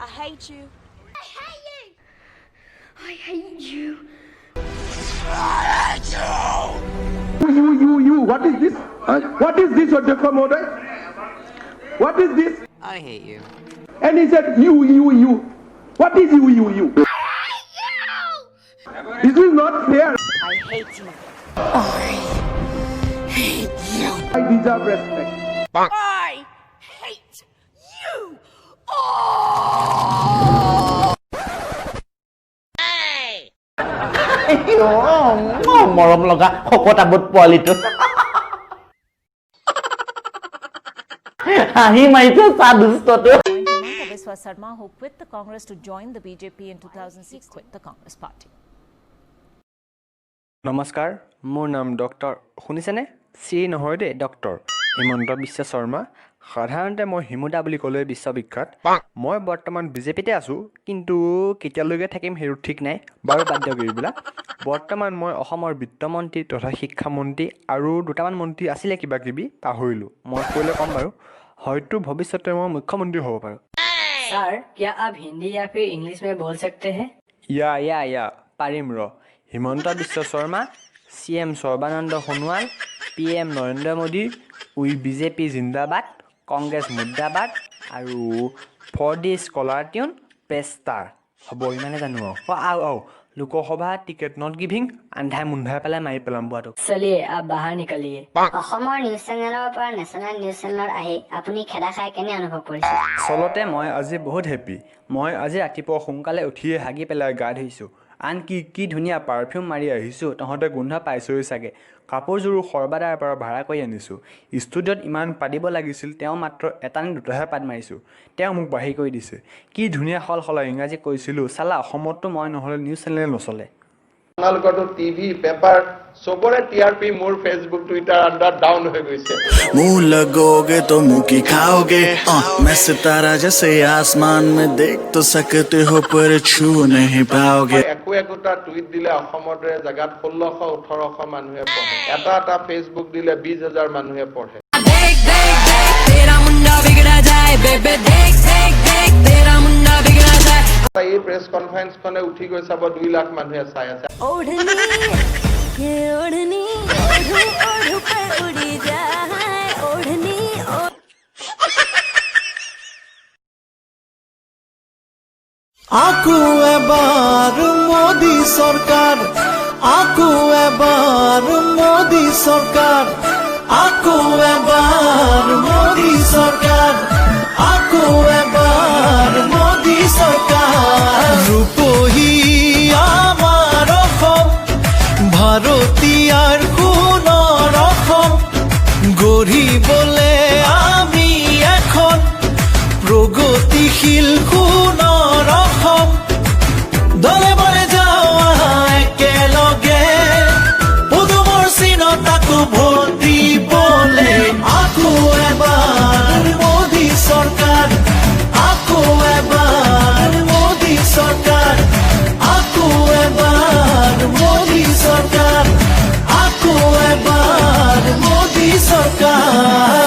I hate you. I hate you. I hate you. You. What is this? What is this, Otakamode? What is this? I hate you. And he said, you. What is you? I hate you. This is not fair. I hate you. I deserve respect. I hate you. মৰম লগা শকত আবত পোৱালিটো হাঁহি মাৰিছে চাদুষ্টটো Himanta Biswa Sarma, who quit the Congress to join the BJP in 2006, quit the Congress party. নমস্কাৰ মোৰ নাম doctor শুনিছেনে শ্ৰী নহয় দে ডক্টৰ হিমন্ত বিশ্ব শৰ্মা সাধাৰণতে মই হিমুদা বুলি ক'লে বিশ্ববিখ্যাত মই বৰ্তমান বিজেপিতে আছোঁ কিন্তু কেতিয়ালৈকে থাকিম সেইটো ঠিক নাই বাৰু বাদ দিয়ক এইবিলাক বৰ্তমান মই অসমৰ বিত্তমন্ত্ৰী তথা শিক্ষামন্ত্ৰী আৰু দুটামান মন্ত্ৰী আছিলে কিবা কিবি পাহৰিলোঁ মই ক'লে ক'ম বাৰু হয়তো ভৱিষ্যতে মই মুখ্যমন্ত্ৰী হ'ব পাৰোঁ सर क्या आप हिंदी या फिर इंग्लिश में बोल सकते हैं या পাৰিম হিমন্ত বিশ্ব শৰ্মা CM সৰ্বানন্দ সোণোৱাল PM নৰেন্দ্ৰ মোদী উই বিজেপি জিন্দাবাদ কংগ্ৰেছ মুৰ্দাবাদ আৰু ফৰ দি স্কলাৰ টিউন প্ৰেষ্টাৰ হ'ব ইমানে জানো আৰু লোকসভা টিকেট নট গিভিং আন্ধাই মুন্ধাই পেলাই মাৰি পেলাম বোৱাটোক चलिए आप बाहर निकलिए অসমৰ নিউজ চেনেলৰ পৰা নেশ্যনেল নিউজ চেনেলত আহি আপুনি খেদা খাই কেনে অনুভৱ কৰিছে আচলতে মই আজি বহুত হেপী মই আজি ৰাতিপুৱা সোনকালে উঠিয়ে হাগি পেলাই গা ধুইছোঁ আনকি কি ধুনীয়া পাৰফিউম মাৰি আহিছোঁ তহঁতে গোন্ধ পাইছই চাগে কাপোৰযোৰো সৰ্বাদাৰ পৰা ভাড়া কৰি আনিছোঁ ষ্টুডিঅ'ত ইমান পাতিব লাগিছিল তেওঁ মাত্ৰ এটা নে দুটাহে পাত মাৰিছোঁ তেওঁ মোক বাঢ়ি কৰি দিছে কি ধুনীয়া সলাই ইংৰাজী কৈছিলোঁ চালা অসমততো মই নহ'লে নিউজ চেনেল নচলে আপোনালোকৰতো টিভি পেপাৰ চবৰে টিআৰপি মোৰ ফেচবুক টুইটাৰ আণ্ডাৰ ডাউন হৈ গৈছে मुंह लगोगे तो मुंह की खाओगे मैं सितारा जैसे आसमान में देख तो सकते हो पर छू नहीं पाओगे একোটা টুইট দিলে অসমৰ দৰে জেগাত 1600-1800 মানুহে পঢ়ে এটা ফেচবুক দিলে 20000 মানুহে পঢ়ে এই প্ৰেছ কনফাৰেন্সখনে উঠি গৈ চাব 2 লাখ মানুহে চাই আছে আকু এবার মোদি সরকার আকু এবার মোদি সরকার আকু এবার মোদি সরকার আকু এবার মোদি সরকার রূপহী আমার অসম ভারতীয়ার কোন রকম গঢ়িবলে আমি এখন প্রগতিশীল কোন রকম দলে বলে যাওয়া একেলগে পদুমৰ চিনত তাকো ভোট দিবলে আকো এবাৰ মোদী চৰকাৰ আকো এবাৰ মোদী চৰকাৰ আকো এবাৰ মোদী চৰকাৰ আকো এবাৰ মোদী চৰকাৰ